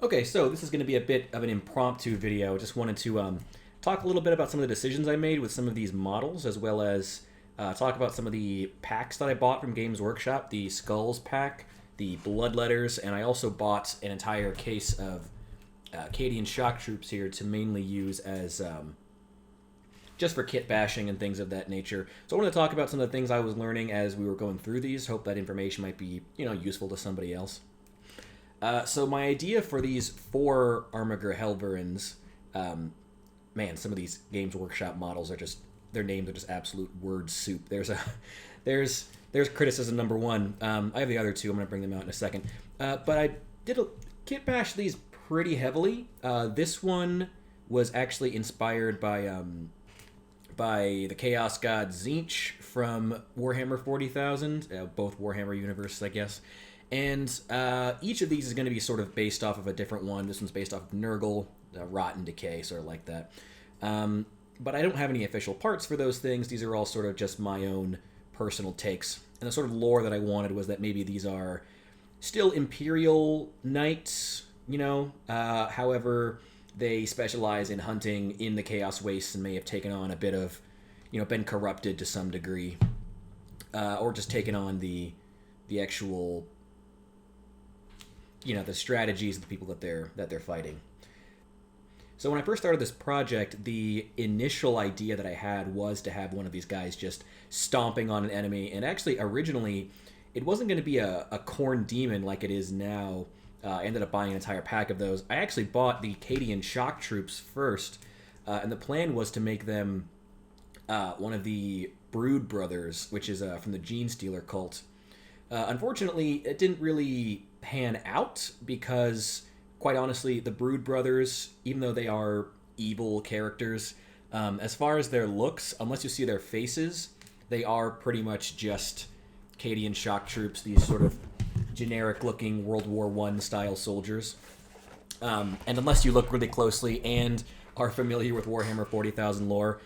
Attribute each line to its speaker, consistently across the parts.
Speaker 1: Okay, so this is going to be a bit of an impromptu video. Just wanted to talk a little bit about some of the decisions I made with some of these models, as well as talk about some of the packs that I bought from Games Workshop, the Skulls pack, the Bloodletters, and I also bought an entire case of Cadian Shock Troops here to mainly use as just for kit bashing and things of that nature. So I wanted to talk about some of the things I was learning as we were going through these. Hope that information might be, useful to somebody else. So my idea for these 4 Armiger Helverins, man, some of these Games Workshop models are just, their names are just absolute word soup. There's criticism number 1. I have the other 2. I'm going to bring them out in a second. But I did kit bash these pretty heavily. This one was actually inspired by the Chaos God Tzeentch from Warhammer 40,000, both Warhammer universes, I guess. And each of these is going to be sort of based off of a different one. This one's based off of Nurgle, Rot and Decay, sort of like that. But I don't have any official parts for those things. These are all sort of just my own personal takes. And the sort of lore that I wanted was that maybe these are still Imperial Knights, however, they specialize in hunting in the Chaos Wastes and may have taken on a bit of, been corrupted to some degree. Or just taken on the actual, the strategies of the people that they're fighting. So when I first started this project, the initial idea that I had was to have one of these guys just stomping on an enemy. And actually, originally, it wasn't going to be a Khorne Demon like it is now. I ended up buying an entire pack of those. I actually bought the Cadian Shock Troops first, and the plan was to make them one of the Brood Brothers, which is from the Gene Stealer cult. Unfortunately, it didn't really pan out because, quite honestly, the Brood Brothers, even though they are evil characters, as far as their looks, unless you see their faces, they are pretty much just Cadian Shock Troops, these sort of generic-looking World War I style soldiers. And unless you look really closely and are familiar with Warhammer 40,000 lore,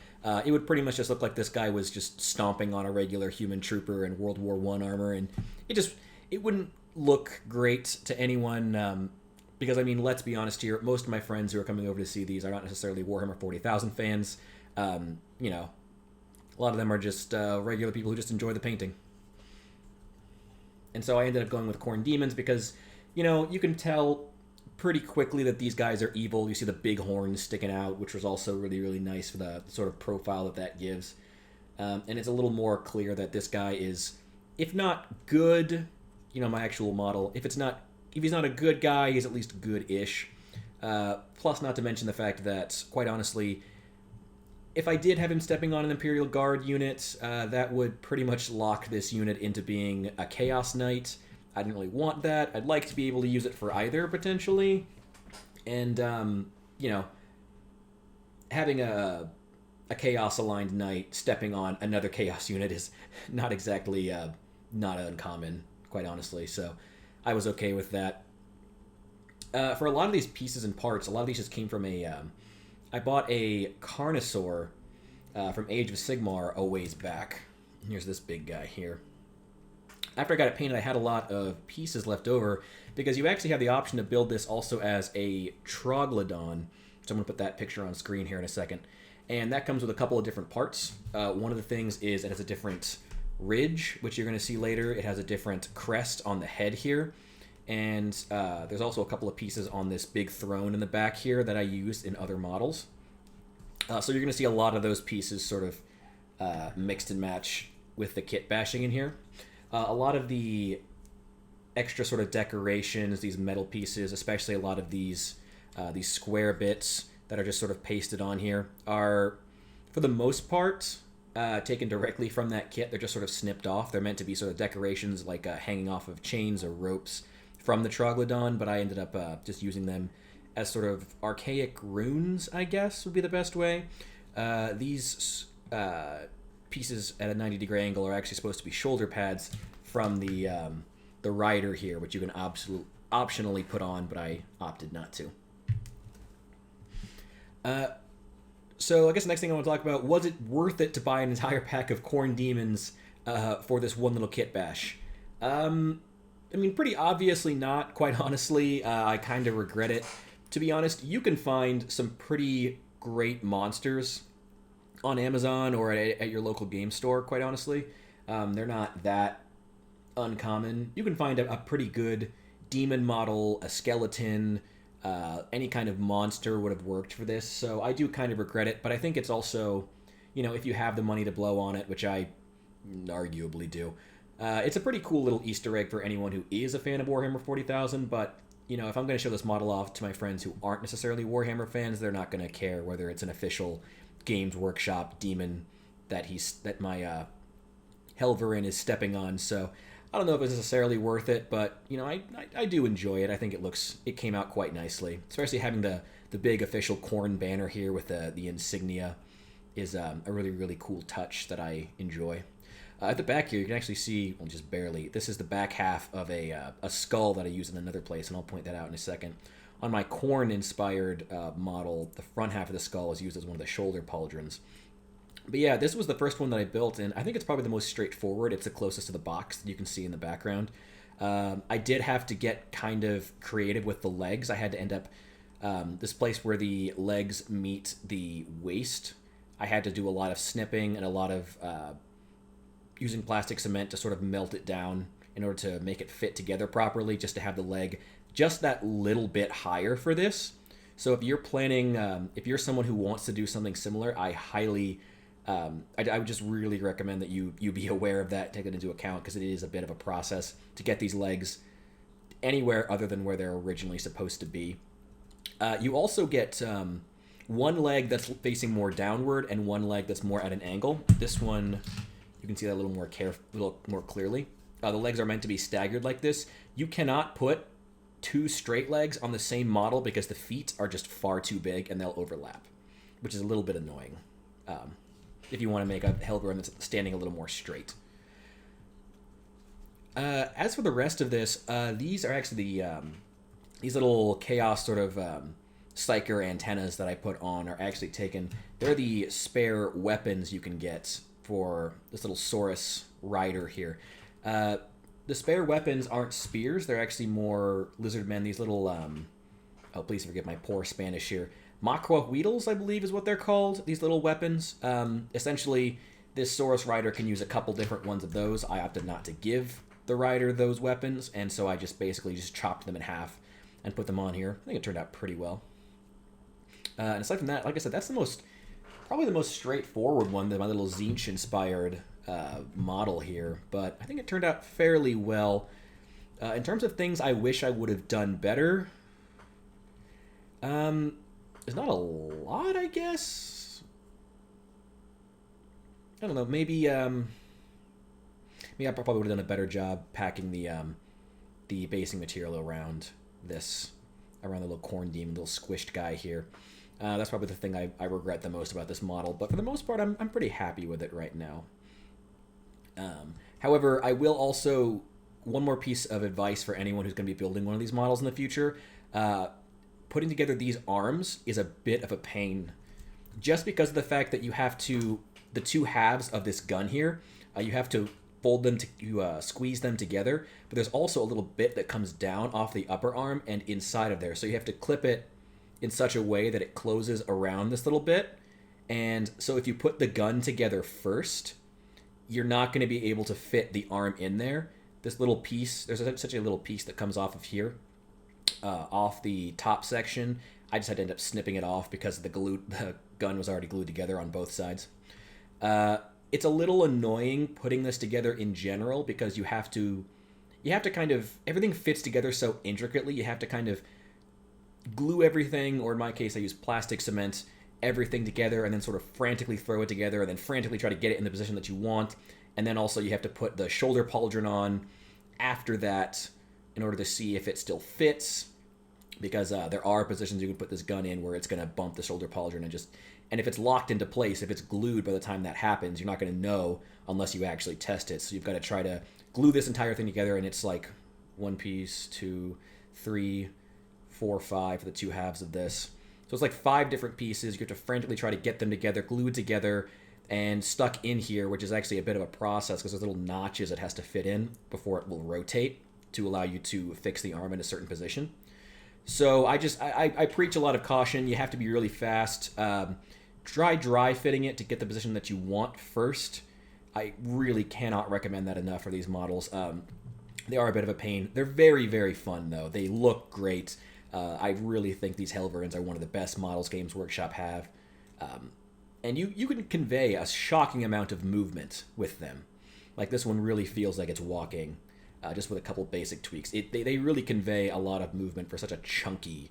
Speaker 1: it would pretty much just look like this guy was just stomping on a regular human trooper in World War I armor, and it wouldn't look great to anyone, because, let's be honest here, most of my friends who are coming over to see these are not necessarily Warhammer 40,000 fans. A lot of them are just regular people who just enjoy the painting. And so I ended up going with Khorne Demons because, you can tell pretty quickly that these guys are evil. You see the big horns sticking out, which was also really, really nice for the sort of profile that gives. And it's a little more clear that this guy is, if not good, my actual model, if he's not a good guy, he's at least good-ish. Plus, not to mention the fact that, quite honestly, if I did have him stepping on an Imperial Guard unit, that would pretty much lock this unit into being a Chaos Knight. I didn't really want that. I'd like to be able to use it for either, potentially. And, having a Chaos-aligned Knight stepping on another Chaos unit is not exactly not uncommon, quite honestly. So I was okay with that. For a lot of these pieces and parts, a lot of these just came from I bought a Carnosaur from Age of Sigmar a ways back. Here's this big guy here. After I got it painted, I had a lot of pieces left over because you actually have the option to build this also as a Troglodon. So I'm going to put that picture on screen here in a second. And that comes with a couple of different parts. One of the things is it has a different ridge, which you're going to see later. It has a different crest on the head here. And there's also a couple of pieces on this big throne in the back here that I used in other models. So you're going to see a lot of those pieces sort of mixed and match with the kit bashing in here. A lot of the extra sort of decorations, these metal pieces, especially a lot of these square bits that are just sort of pasted on here, are, for the most part, taken directly from that kit. They're just sort of snipped off. They're meant to be sort of decorations like hanging off of chains or ropes from the Troglodon, but I ended up just using them as sort of archaic runes, I guess, would be the best way. These pieces at a 90-degree angle are actually supposed to be shoulder pads from the rider here, which you can optionally put on, but I opted not to. So I guess the next thing I want to talk about, was it worth it to buy an entire pack of Khorne Demons for this one little kit bash? I mean, pretty obviously not, quite honestly. I kind of regret it. To be honest, you can find some pretty great monsters on Amazon or at your local game store, quite honestly. They're not that uncommon. You can find a pretty good demon model, a skeleton, any kind of monster would have worked for this. So I do kind of regret it, but I think it's also, if you have the money to blow on it, which I arguably do, it's a pretty cool little Easter egg for anyone who is a fan of Warhammer 40,000. But if I'm going to show this model off to my friends who aren't necessarily Warhammer fans, they're not going to care whether it's an official Games Workshop demon that my Helverin is stepping on. So I don't know if it's necessarily worth it, but I do enjoy it. I think it came out quite nicely, especially having the big official Khorne banner here with the insignia is a really, really cool touch that I enjoy. At the back here, you can actually see, well, just barely, this is the back half of a skull that I use in another place, and I'll point that out in a second. On my Khorne-inspired model, the front half of the skull is used as one of the shoulder pauldrons. But yeah, this was the first one that I built, and I think it's probably the most straightforward. It's the closest to the box that you can see in the background. I did have to get kind of creative with the legs. I had to end up this place where the legs meet the waist. I had to do a lot of snipping and a lot of using plastic cement to sort of melt it down in order to make it fit together properly, just to have the leg just that little bit higher for this. So if you're planning, if you're someone who wants to do something similar, I highly, I would just really recommend that you be aware of that, take it into account, because it is a bit of a process to get these legs anywhere other than where they're originally supposed to be. You also get one leg that's facing more downward and one leg that's more at an angle. This one, you can see that a little more clearly. The legs are meant to be staggered like this. You cannot put two straight legs on the same model because the feet are just far too big and they'll overlap, which is a little bit annoying if you want to make a Helverin that's standing a little more straight. As for the rest of this, these are actually these little Chaos sort of Psyker antennas that I put on are actually taken. They're the spare weapons you can get for this little Saurus rider here. The spare weapons aren't spears. They're actually more lizardmen. These little, oh, please forgive my poor Spanish here. Maquahuitls, I believe is what they're called, these little weapons. Essentially, this Saurus rider can use a couple different ones of those. I opted not to give the rider those weapons, and so I just basically chopped them in half and put them on here. I think it turned out pretty well. And aside from that, like I said, that's probably the most straightforward one, my little Tzeentch-inspired model here, but I think it turned out fairly well. In terms of things I wish I would have done better, there's not a lot, I guess. I don't know, maybe I probably would have done a better job packing the basing material around the little Khorne demon, little squished guy here. That's probably the thing I regret the most about this model, but for the most part, I'm pretty happy with it right now. However, I will also, one more piece of advice for anyone who's going to be building one of these models in the future, putting together these arms is a bit of a pain, just because of the fact that you have to, the two halves of this gun here, you have to fold them to squeeze them together, but there's also a little bit that comes down off the upper arm and inside of there, so you have to clip it in such a way that it closes around this little bit. And so if you put the gun together first, you're not going to be able to fit the arm in there. This little piece, there's such a little piece that comes off of here, off the top section. I just had to end up snipping it off because the gun was already glued together on both sides. It's a little annoying putting this together in general because you have to kind of, everything fits together so intricately, you have to kind of glue everything, or in my case, I use plastic cement, everything together, and then sort of frantically throw it together, and then frantically try to get it in the position that you want. And then also you have to put the shoulder pauldron on after that in order to see if it still fits, because there are positions you can put this gun in where it's going to bump the shoulder pauldron and if it's locked into place, if it's glued by the time that happens, you're not going to know unless you actually test it. So you've got to try to glue this entire thing together, and it's like 1 piece, 2, 3, 4, 5 for the two halves of this. So it's like 5 different pieces. You have to frantically try to get them together, glued together, and stuck in here, which is actually a bit of a process because there's little notches it has to fit in before it will rotate. to allow you to fix the arm in a certain position. So I preach a lot of caution. You have to be really fast. Try dry fitting it to get the position that you want first. I really cannot recommend that enough for these models. They are a bit of a pain. They're very, very fun, though. They look great. I really think these HelVerns are one of the best models Games Workshop have. And you can convey a shocking amount of movement with them. Like, this one really feels like it's walking, just with a couple basic tweaks. They really convey a lot of movement for such a chunky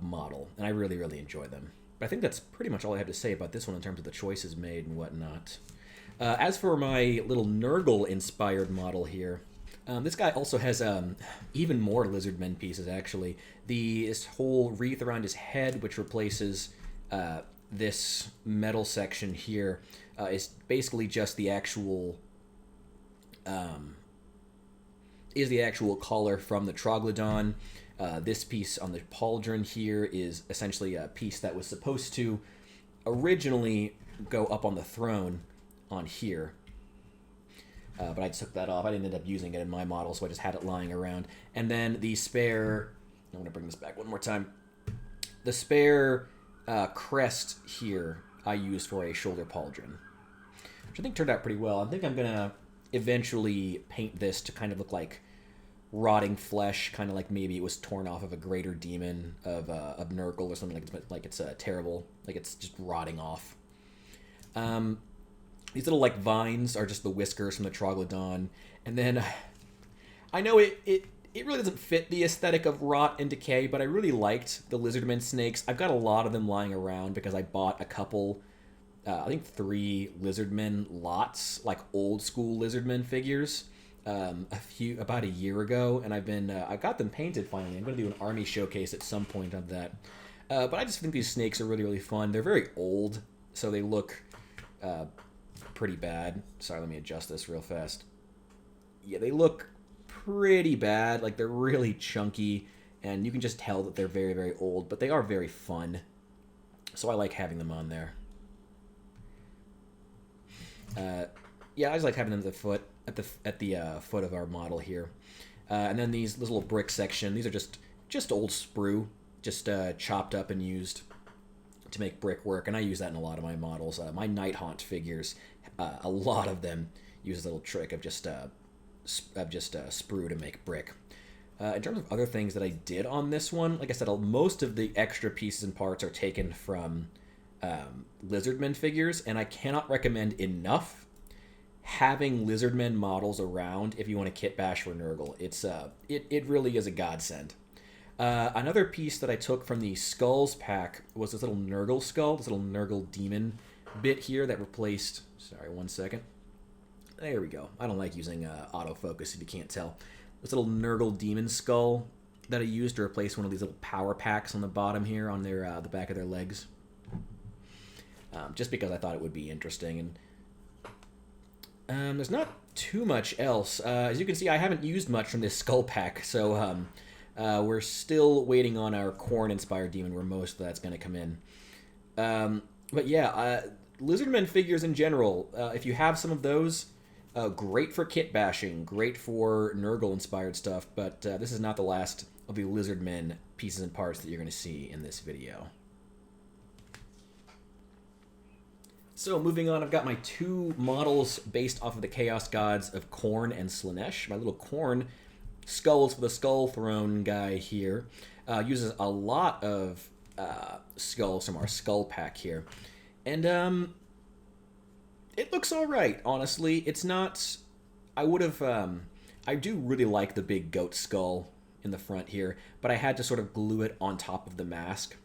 Speaker 1: model, and I really, really enjoy them. But I think that's pretty much all I have to say about this one in terms of the choices made and whatnot. As for my little Nurgle-inspired model here, this guy also has even more Lizardmen pieces, actually. This whole wreath around his head, which replaces this metal section here, is basically just the actual collar from the Troglodon. This piece on the pauldron here is essentially a piece that was supposed to originally go up on the throne on here. But I took that off. I didn't end up using it in my model, so I just had it lying around. And then the spare... I'm going to bring this back one more time. The spare crest here I used for a shoulder pauldron, which I think turned out pretty well. I think I'm going to eventually paint this to kind of look like rotting flesh, kind of like maybe it was torn off of a greater demon of Nurgle or something, like it's terrible, like it's just rotting off. These little like vines are just the whiskers from the Troglodon, and then I know it really doesn't fit the aesthetic of rot and decay, but I really liked the Lizardmen Snakes. I've got a lot of them lying around because I bought a couple, I think 3 Lizardmen lots, like old school Lizardmen figures, about a year ago, and I got them painted finally. I'm going to do an army showcase at some point of that. But I just think these snakes are really, really fun. They're very old, so they look pretty bad. Sorry, let me adjust this real fast. Yeah, they look pretty bad. Like, they're really chunky, and you can just tell that they're very, very old, but they are very fun. So I like having them on there. Yeah, I just like having them at the foot of our model here. And then this little brick section, these are just old sprue, just chopped up and used to make brickwork, and I use that in a lot of my models. My Night Haunt figures, a lot of them use this little trick of just sprue to make brick. In terms of other things that I did on this one, like I said, most of the extra pieces and parts are taken from Lizardmen figures, and I cannot recommend enough having Lizardmen models around if you want to kit bash for Nurgle. It really is a godsend. Another piece that I took from the Skulls pack was this little Nurgle skull, this little Nurgle demon bit here that replaced... Sorry, one second. There we go. I don't like using autofocus if you can't tell. This little Nurgle demon skull that I used to replace one of these little power packs on the bottom here on their the back of their legs. Just because I thought it would be interesting. And there's not too much else. As you can see, I haven't used much from this skull pack, so we're still waiting on our corn-inspired demon where most of that's going to come in. But yeah, Lizardmen figures in general, if you have some of those, great for kit bashing, great for Nurgle-inspired stuff, but this is not the last of the Lizardmen pieces and parts that you're going to see in this video. So moving on, I've got my 2 models based off of the Chaos Gods of Khorne and Slaanesh. My little Khorne skulls for the Skull Throne guy here uses a lot of skulls from our skull pack here. And it looks alright, honestly. It's not... I would have... I do really like the big goat skull in the front here, but I had to sort of glue it on top of the mask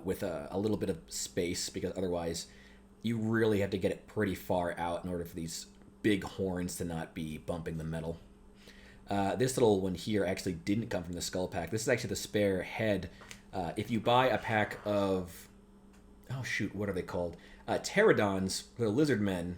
Speaker 1: with a little bit of space, because otherwise you really have to get it pretty far out in order for these big horns to not be bumping the metal. This little one here actually didn't come from the skull pack. This is actually the spare head. If you buy a pack of... Oh, shoot, what are they called? Pterodons, the Lizardmen,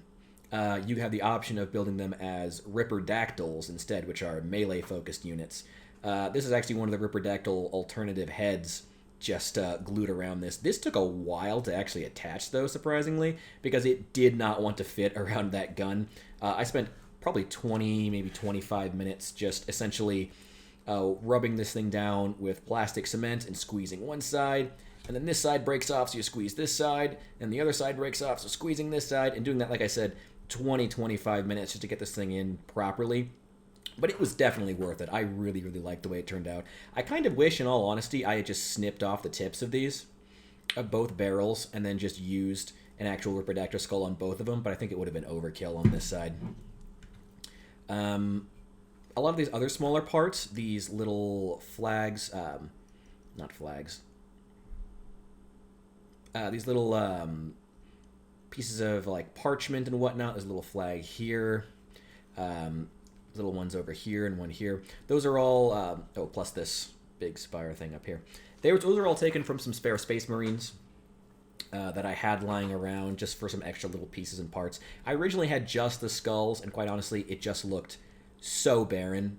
Speaker 1: you have the option of building them as Ripperdactyls instead, which are melee-focused units. This is actually one of the Ripperdactyl alternative heads just glued around this. This took a while to actually attach, though, surprisingly, because it did not want to fit around that gun. I spent probably 20, maybe 25 minutes, just essentially rubbing this thing down with plastic cement and squeezing one side, and then this side breaks off, so you squeeze this side, and the other side breaks off, so squeezing this side, and doing that, like I said, 20, 25 minutes just to get this thing in properly. But it was definitely worth it. I really, really liked the way it turned out. I kind of wish, in all honesty, I had just snipped off the tips of these, of both barrels, and then just used an actual Ripidactyl skull on both of them, but I think it would have been overkill on this side. A lot of these other smaller parts, these little flags, not flags, these little pieces of like parchment and whatnot. There's a little flag here, little ones over here and one here. Those are all, plus this big spire thing up here. Those are all taken from some spare Space Marines that I had lying around just for some extra little pieces and parts. I originally had just the skulls, and quite honestly, it just looked so barren.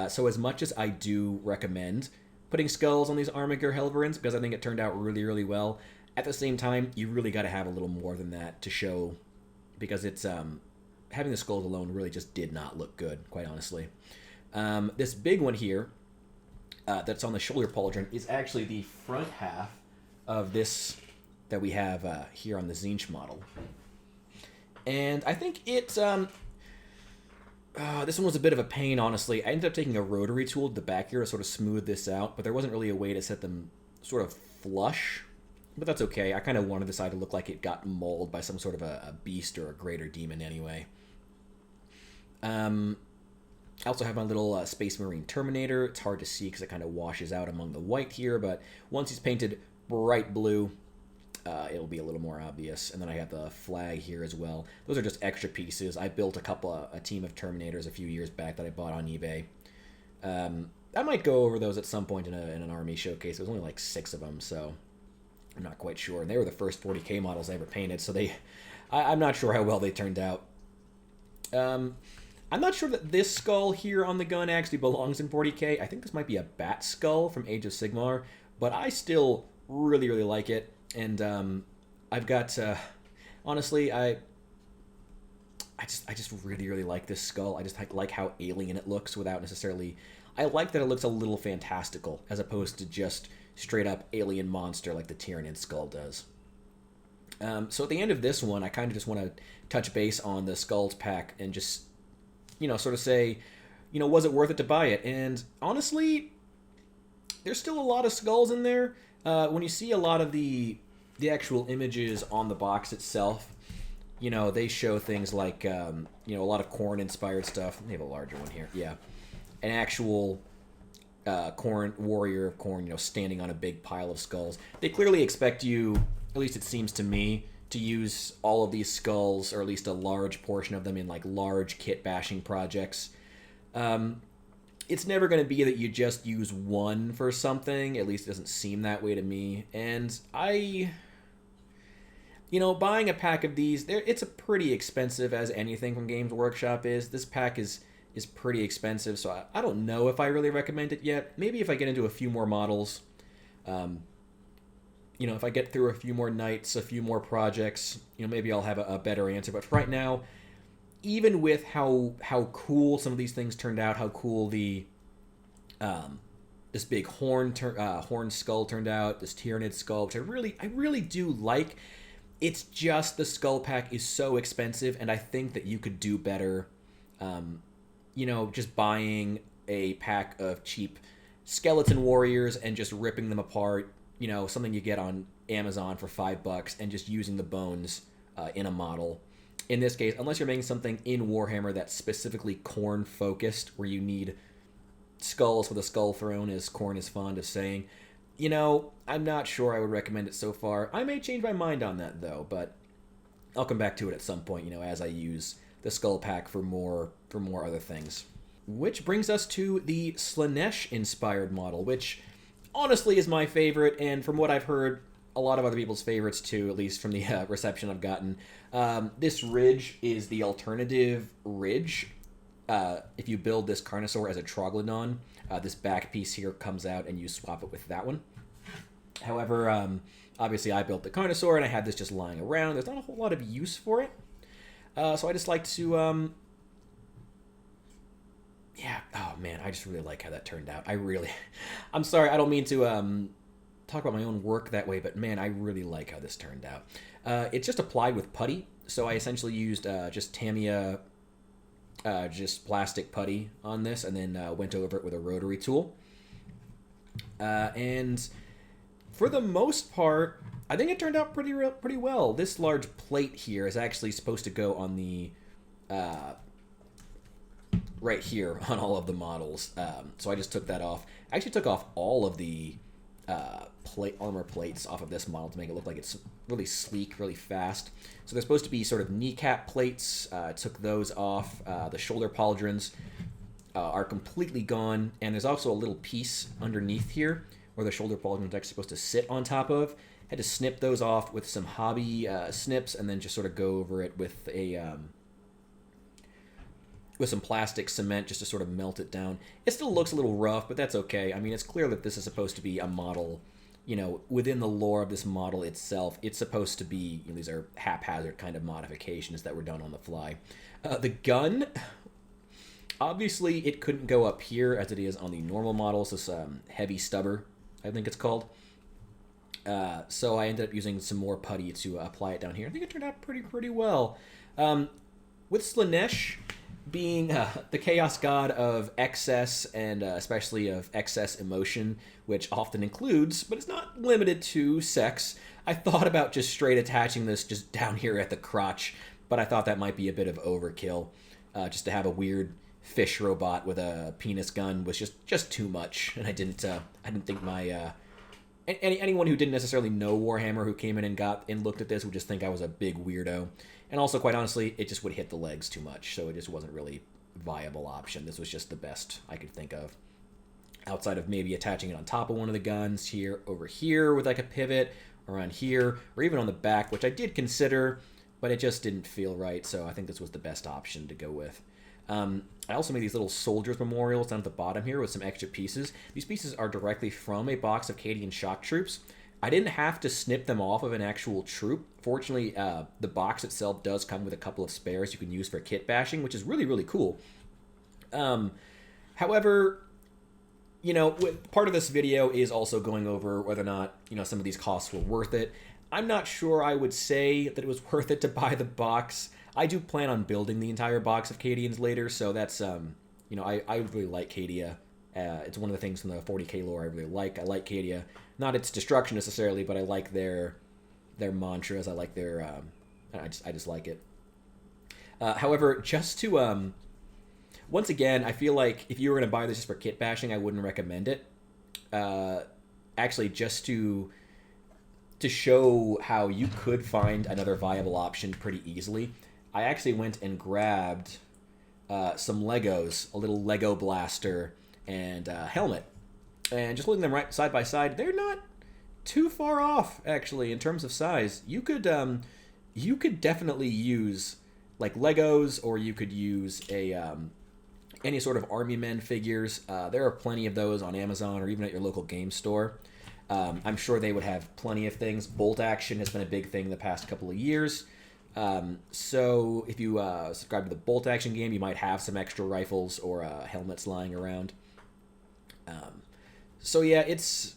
Speaker 1: So as much as I do recommend putting skulls on these Armiger Helverins, because I think it turned out really, really well, at the same time, you really got to have a little more than that to show, because it's having the skulls alone really just did not look good, quite honestly. This big one here that's on the shoulder pauldron is actually the front half of this that we have here on the Zinch model. And I think it... this one was a bit of a pain, honestly. I ended up taking a rotary tool to the back here to sort of smooth this out, but there wasn't really a way to set them sort of flush. But that's okay. I kind of wanted this side to look like it got mauled by some sort of a beast or a greater demon anyway. I also have my little Space Marine Terminator. It's hard to see because it kind of washes out among the white here, but once he's painted bright blue, it'll be a little more obvious. And then I have the flag here as well. Those are just extra pieces. I built a team of Terminators a few years back that I bought on eBay. I might go over those at some point in an army showcase. There was only like 6 of them, so I'm not quite sure. And they were the first 40k models I ever painted, so I'm not sure how well they turned out. I'm not sure that this skull here on the gun actually belongs in 40k. I think this might be a bat skull from Age of Sigmar, but I still really, really like it. And I've got, honestly, I just really, really like this skull. I just like how alien it looks without necessarily... I like that it looks a little fantastical as opposed to just straight up alien monster like the Tyranid skull does. So at the end of this one, I kind of just want to touch base on the skulls pack and just, sort of say, was it worth it to buy it? And honestly, there's still a lot of skulls in there. When you see a lot of the actual images on the box itself, they show things like, a lot of Khorne-inspired stuff. They have a larger one here. Yeah. An actual warrior of Khorne, standing on a big pile of skulls. They clearly expect you, at least it seems to me, to use all of these skulls, or at least a large portion of them, in like large kit-bashing projects. It's never going to be that you just use one for something. At least it doesn't seem that way to me. And buying a pack of these, it's a pretty expensive as anything from Games Workshop is. This pack is pretty expensive, so I don't know if I really recommend it yet. Maybe if I get into a few more models, if I get through a few more nights, a few more projects, maybe I'll have a better answer. But right now, even with how cool some of these things turned out, how cool the this big horn skull turned out, this Tyranid skull, which I really do like. It's just the skull pack is so expensive, and I think that you could do better. Just buying a pack of cheap skeleton warriors and just ripping them apart. Something you get on Amazon for $5, and just using the bones in a model. In this case, unless you're making something in Warhammer that's specifically Khorne focused, where you need skulls with a skull throne, as Khorne is fond of saying, I'm not sure I would recommend it so far. I may change my mind on that though, but I'll come back to it at some point, as I use the skull pack for more other things. Which brings us to the Slaanesh inspired model, which honestly is my favorite, and from what I've heard, a lot of other people's favorites too, at least from the reception I've gotten. This ridge is the alternative ridge. If you build this Carnosaur as a Troglodon, this back piece here comes out and you swap it with that one. However, obviously I built the Carnosaur and I had this just lying around. There's not a whole lot of use for it. So I just like to yeah, oh man, I just really like how that turned out. I'm sorry, I don't mean to talk about my own work that way, but man, I really like how this turned out. It's just applied with putty, so I essentially used just Tamiya, just plastic putty on this, and then went over it with a rotary tool. And for the most part, I think it turned out pretty well. This large plate here is actually supposed to go on the right here on all of the models. So I just took that off. I actually took off all of the armor plates off of this model to make it look like it's really sleek, really fast. So they're supposed to be sort of kneecap plates. Took those off. The shoulder pauldrons are completely gone, and there's also a little piece underneath here where the shoulder pauldron is actually supposed to sit on top of. Had to snip those off with some hobby snips, and then just sort of go over it with a with some plastic cement just to sort of melt it down. It still looks a little rough, but that's okay. I mean, it's clear that this is supposed to be a model, you know, within the lore of this model itself. It's supposed to be, you know, these are haphazard kind of modifications that were done on the fly. The gun, obviously it couldn't go up here as it is on the normal models, this heavy stubber, I think it's called. So I ended up using some more putty to apply it down here. I think it turned out pretty well. With Slaanesh being the chaos god of excess, and especially of excess emotion, which often includes, but it's not limited to, sex, I thought about just straight attaching this just down here at the crotch, but I thought that might be a bit of overkill. Just to have a weird fish robot with a penis gun was just too much, and I didn't think my anyone who didn't necessarily know Warhammer who came in and looked at this would just think I was a big weirdo. And also, quite honestly, it just would hit the legs too much, so it just wasn't really a viable option. This was just the best I could think of. Outside of maybe attaching it on top of one of the guns here, over here with like a pivot, around here, or even on the back, which I did consider, but it just didn't feel right, so I think this was the best option to go with. I also made these little soldiers memorials down at the bottom here with some extra pieces. These pieces are directly from a box of Cadian shock troops. I didn't have to snip them off of an actual troop. Fortunately, the box itself does come with a couple of spares you can use for kit bashing, which is really cool. However, you know, part of this video is also going over whether or not, you know, some of these costs were worth it. I'm not sure I would say that it was worth it to buy the box. I do plan on building the entire box of Cadians later, so that's, you know, I really like Cadia. It's one of the things from the 40k lore I really like. I like Cadia. Not its destruction necessarily, but I like their mantras. I like their... I just like it. However, just to... once again, I feel like if you were going to buy this just for kit bashing, I wouldn't recommend it. Actually, just to show how you could find another viable option pretty easily, I actually went and grabbed some Legos, a little Lego blaster, and a helmet. And just looking them right side by side, they're not too far off, actually, in terms of size. You could definitely use like Legos, or you could use any sort of Army Men figures. There are plenty of those on Amazon or even at your local game store. I'm sure they would have plenty of things. Bolt action has been a big thing the past couple of years. So if you subscribe to the bolt action game, you might have some extra rifles or helmets lying around. So yeah, it's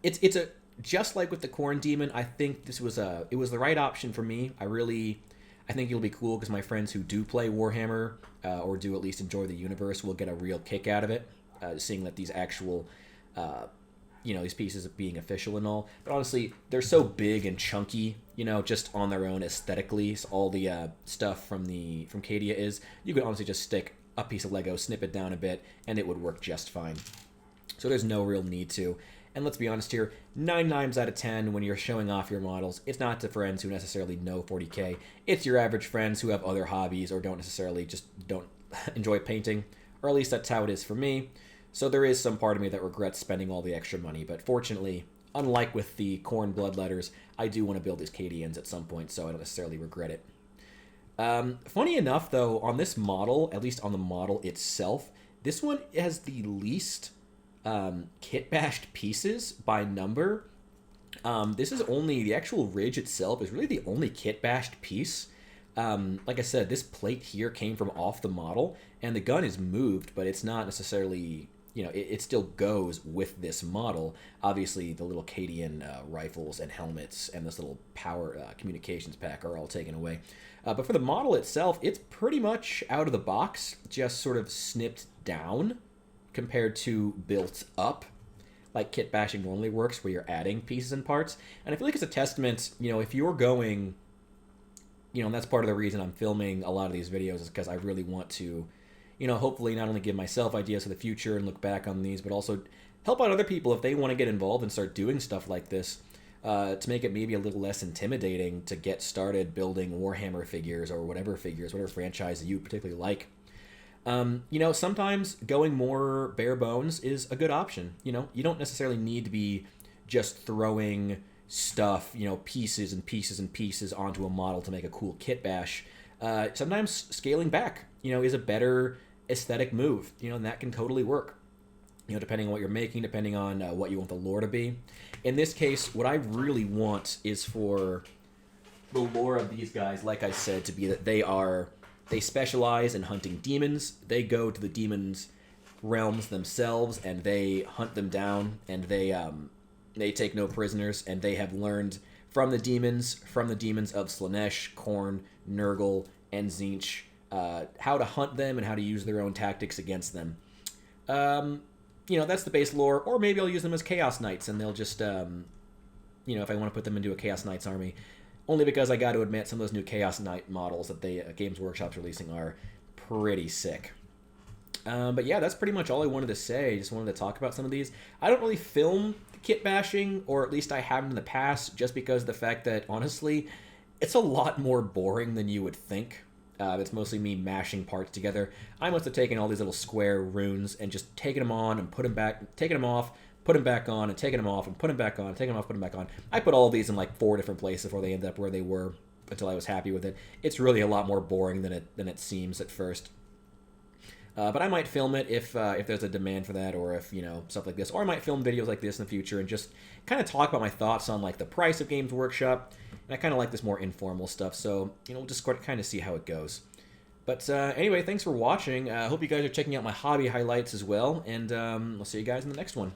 Speaker 1: a, just like with the Corn Demon, I think it was the right option for me. I think it'll be cool because my friends who do play Warhammer or do at least enjoy the universe will get a real kick out of it, seeing that these actual, you know, these pieces of being official and all. But honestly, they're so big and chunky, you know, just on their own aesthetically. So all the stuff from Cadia is, you could honestly just stick a piece of Lego, snip it down a bit, and it would work just fine. So there's no real need to. And let's be honest here, 9 times out of 10 when you're showing off your models, it's not to friends who necessarily know 40k. It's your average friends who have other hobbies or don't enjoy painting, or at least that's how it is for me. So there is some part of me that regrets spending all the extra money, but fortunately, unlike with the Corn Bloodletters, I do want to build these Cadians at some point, so I don't necessarily regret it. Funny enough, though, on this model, at least on the model itself, this one has the least kit-bashed pieces by number. This is only, the actual ridge itself is really the only kit-bashed piece. Like I said, this plate here came from off the model, and the gun is moved, but it's not necessarily, it still goes with this model. Obviously, the little Cadian rifles and helmets and this little power communications pack are all taken away. But for the model itself, it's pretty much out of the box, just sort of snipped down compared to built up, like kitbashing normally works, where you're adding pieces and parts. And I feel like it's a testament, if you're going, and that's part of the reason I'm filming a lot of these videos, is because I really want to, hopefully not only give myself ideas for the future and look back on these, but also help out other people if they want to get involved and start doing stuff like this, to make it maybe a little less intimidating to get started building Warhammer figures or whatever franchise you particularly like. Sometimes going more bare bones is a good option. You don't necessarily need to be just throwing stuff, pieces and pieces and pieces onto a model to make a cool kit bash. Sometimes scaling back, is a better aesthetic move, and that can totally work. Depending on what you're making, depending on what you want the lore to be. In this case, what I really want is for the lore of these guys, like I said, to be that they specialize in hunting demons. They go to the demons' realms themselves, and they hunt them down, and they take no prisoners, and they have learned from the demons of Slaanesh, Khorne, Nurgle, and Tzeentch, how to hunt them and how to use their own tactics against them. That's the base lore, or maybe I'll use them as Chaos Knights, and they'll just, if I want to put them into a Chaos Knights army. Only because I got to admit, some of those new Chaos Knight models that Games Workshop's releasing are pretty sick. But yeah, that's pretty much all I wanted to say. I just wanted to talk about some of these. I don't really film kit bashing, or at least I haven't in the past, just because of the fact that, honestly, it's a lot more boring than you would think. It's mostly me mashing parts together. I must have taken all these little square runes and just taken them on and put them back, taken them off, put them back on, and taking them off, and put them back on, taking them off, put them back on. I put all of these in like 4 different places before they ended up where they were, until I was happy with it. It's really a lot more boring than it seems at first. But I might film it if there's a demand for that, or if, stuff like this. Or I might film videos like this in the future and just kind of talk about my thoughts on like the price of Games Workshop. And I kind of like this more informal stuff, so, we'll just kind of see how it goes. But anyway, thanks for watching. I hope you guys are checking out my hobby highlights as well, and I'll see you guys in the next one.